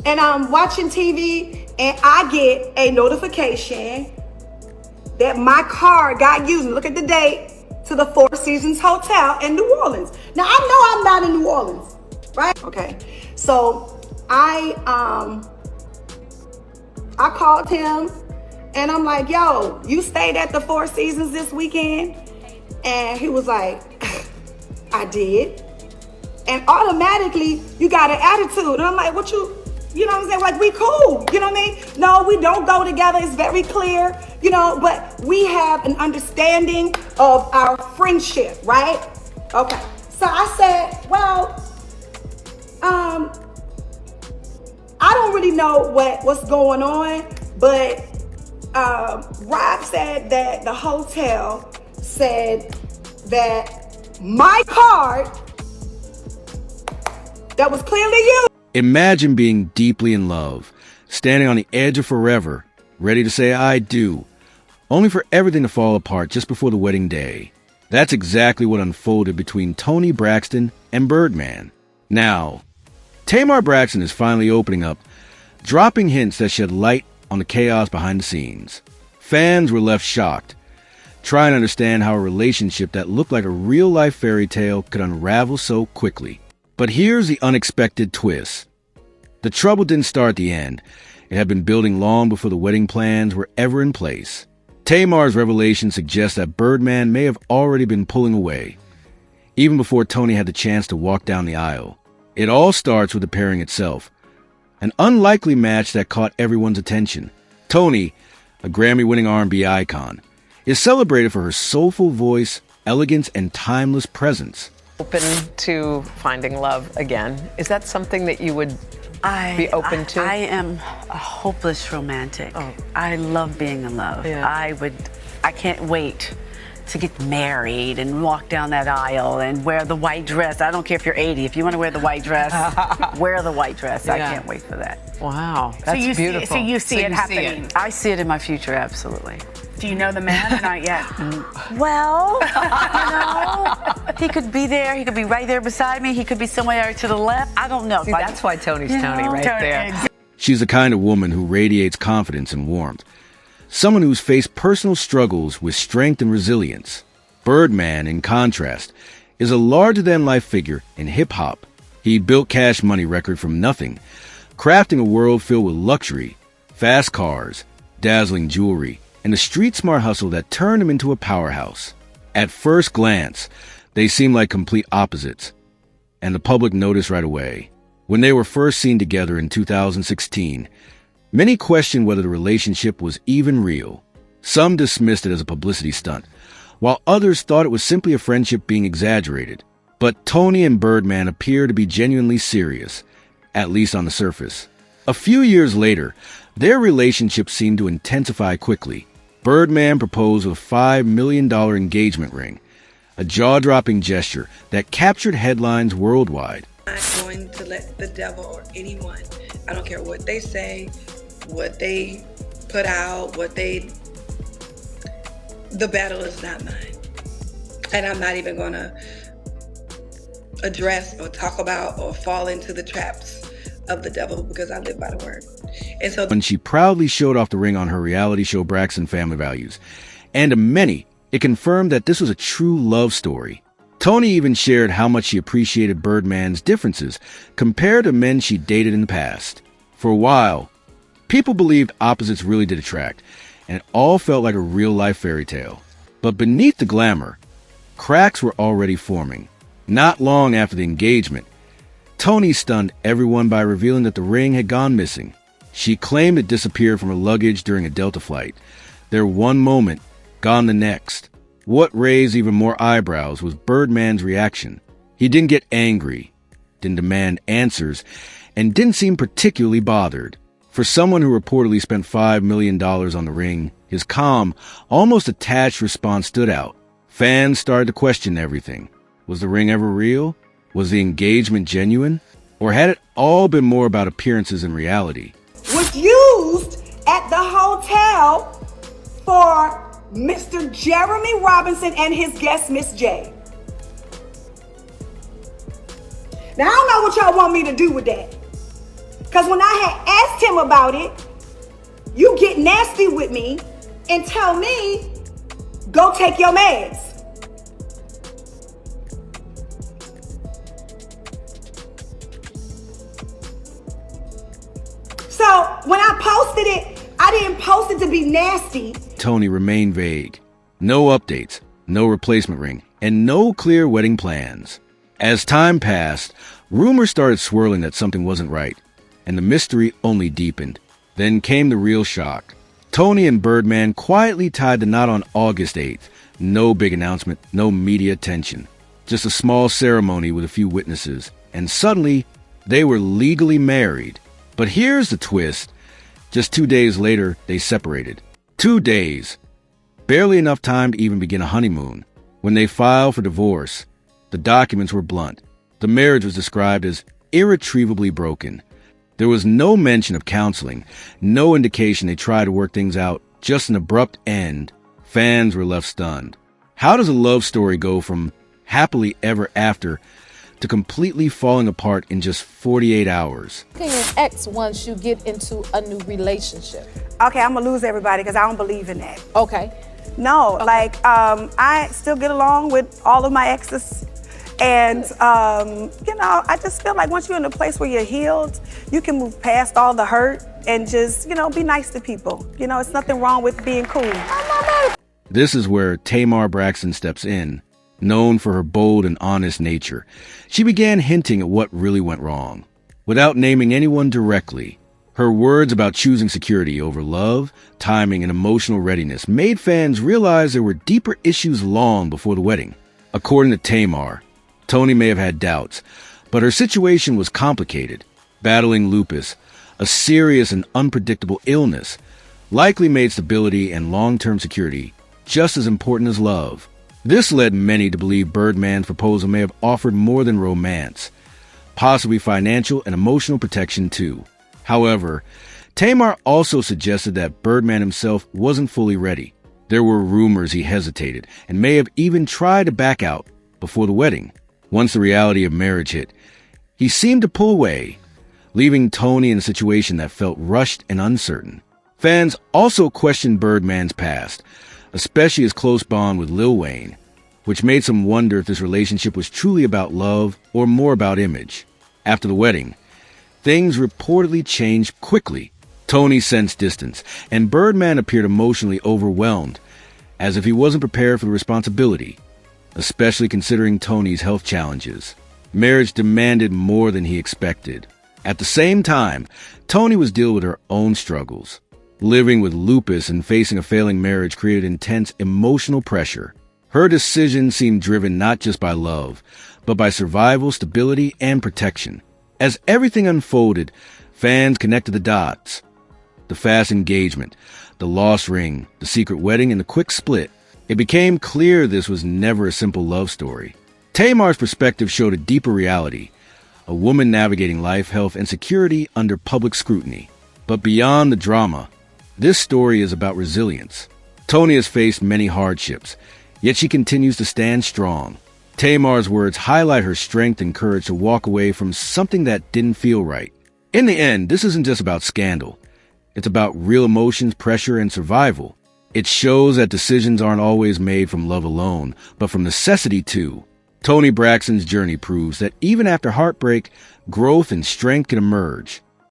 and I'm watching TV, and I get a notification that my card got used. Look at the date, to the Four Seasons Hotel in New Orleans. Now I know I'm not in New Orleans, right? Okay, so I called him, and I'm like, yo, you stayed at the Four Seasons this weekend? And he was like, I did. And automatically, you got an attitude. And I'm like, what you know what I'm saying? Like, we cool, you know what I mean? No, we don't go together. It's very clear, you know, but we have an understanding of our friendship, right? Okay. So I said, well, I don't really know what's going on, but Rob said that the hotel said that my card that was clearly used. Imagine being deeply in love, standing on the edge of forever, ready to say I do, only for everything to fall apart just before the wedding day. That's exactly what unfolded between Toni Braxton and Birdman. Now, Tamar Braxton is finally opening up, dropping hints that shed light on the chaos behind the scenes. Fans were left shocked, trying to understand how a relationship that looked like a real-life fairy tale could unravel so quickly. But here's the unexpected twist. The trouble didn't start at the end. It had been building long before the wedding plans were ever in place. Tamar's revelation suggests that Birdman may have already been pulling away, even before Toni had the chance to walk down the aisle. It all starts with the pairing itself, an unlikely match that caught everyone's attention. Toni, a Grammy-winning R&B icon, is celebrated for her soulful voice, elegance, and timeless presence. Open to finding love again. Is that something that you would be open to? I am a hopeless romantic. Oh. I love being in love. Yeah. I can't wait to get married and walk down that aisle and wear the white dress. I don't care if you're 80. If you want to wear the white dress, wear the white dress. Yeah. I can't wait for that. Wow, that's beautiful. So you see it happening. I see it in my future, absolutely. Do you know the man or not yet? Well, he could be there. He could be right there beside me. He could be somewhere to the left. I don't know. See, that's why Toni's Toni right there. She's the kind of woman who radiates confidence and warmth. Someone who's faced personal struggles with strength and resilience. Birdman, in contrast, is a larger-than-life figure in hip-hop. He built Cash Money Record from nothing, crafting a world filled with luxury, fast cars, dazzling jewelry, and a street-smart hustle that turned him into a powerhouse. At first glance, they seem like complete opposites, and the public noticed right away. When they were first seen together in 2016, many questioned whether the relationship was even real. Some dismissed it as a publicity stunt, while others thought it was simply a friendship being exaggerated. But Toni and Birdman appear to be genuinely serious, at least on the surface. A few years later, their relationship seemed to intensify quickly. Birdman proposed with a $5 million engagement ring, a jaw-dropping gesture that captured headlines worldwide. I'm not going to let the devil or anyone, I don't care what they say, what they put out, the battle is not mine. And I'm not even going to address or talk about or fall into the traps of the devil because I live by the word. And so when she proudly showed off the ring on her reality show Braxton Family Values, and to many, it confirmed that this was a true love story. Toni even shared how much she appreciated Birdman's differences compared to men she dated in the past. For a while, people believed opposites really did attract, and it all felt like a real-life fairy tale. But beneath the glamour, cracks were already forming. Not long after the engagement, Toni stunned everyone by revealing that the ring had gone missing. She claimed it disappeared from her luggage during a Delta flight. There one moment, gone the next. What raised even more eyebrows was Birdman's reaction. He didn't get angry, didn't demand answers, and didn't seem particularly bothered. For someone who reportedly spent $5 million on the ring, his calm, almost attached response stood out. Fans started to question everything. Was the ring ever real? Was the engagement genuine? Or had it all been more about appearances and reality? Was used at the hotel for Mr. Jeremy Robinson and his guest, Miss J. Now, I don't know what y'all want me to do with that. Because when I had asked him about it, you get nasty with me and tell me, go take your meds. So when I posted it, I didn't post it to be nasty. Toni remained vague. No updates, no replacement ring, and no clear wedding plans. As time passed, rumors started swirling that something wasn't right, and the mystery only deepened. Then came the real shock. Toni and Birdman quietly tied the knot on August 8th. No big announcement, no media attention. Just a small ceremony with a few witnesses. And suddenly, they were legally married. But here's the twist. Just 2 days later, they separated. 2 days. Barely enough time to even begin a honeymoon. When they filed for divorce, the documents were blunt. The marriage was described as irretrievably broken. There was no mention of counseling, no indication they tried to work things out, just an abrupt end. Fans were left stunned. How does a love story go from happily ever after to completely falling apart in just 48 hours? An ex once you get into a new relationship. Okay, I'm gonna lose everybody because I don't believe in that. Okay. No, like I still get along with all of my exes. And, I just feel like once you're in a place where you're healed, you can move past all the hurt and just, be nice to people. It's nothing wrong with being cool. This is where Tamar Braxton steps in. Known for her bold and honest nature, she began hinting at what really went wrong. Without naming anyone directly, her words about choosing security over love, timing, and emotional readiness made fans realize there were deeper issues long before the wedding. According to Tamar, Toni may have had doubts, but her situation was complicated. Battling lupus, a serious and unpredictable illness, likely made stability and long-term security just as important as love. This led many to believe Birdman's proposal may have offered more than romance, possibly financial and emotional protection too. However, Tamar also suggested that Birdman himself wasn't fully ready. There were rumors he hesitated and may have even tried to back out before the wedding. Once the reality of marriage hit, he seemed to pull away, leaving Toni in a situation that felt rushed and uncertain. Fans also questioned Birdman's past, especially his close bond with Lil Wayne, which made some wonder if this relationship was truly about love or more about image. After the wedding, things reportedly changed quickly. Toni sensed distance, and Birdman appeared emotionally overwhelmed, as if he wasn't prepared for the responsibility, especially considering Toni's health challenges. Marriage demanded more than he expected. At the same time, Toni was dealing with her own struggles. Living with lupus and facing a failing marriage created intense emotional pressure. Her decision seemed driven not just by love, but by survival, stability, and protection. As everything unfolded, fans connected the dots. The fast engagement, the lost ring, the secret wedding, and the quick split. It became clear this was never a simple love story. Tamar's perspective showed a deeper reality, a woman navigating life, health, and security under public scrutiny. But beyond the drama, this story is about resilience. Toni has faced many hardships, yet she continues to stand strong. Tamar's words highlight her strength and courage to walk away from something that didn't feel right. In the end, this isn't just about scandal. It's about real emotions, pressure, and survival. It shows that decisions aren't always made from love alone, but from necessity too. Toni Braxton's journey proves that even after heartbreak, growth and strength can emerge.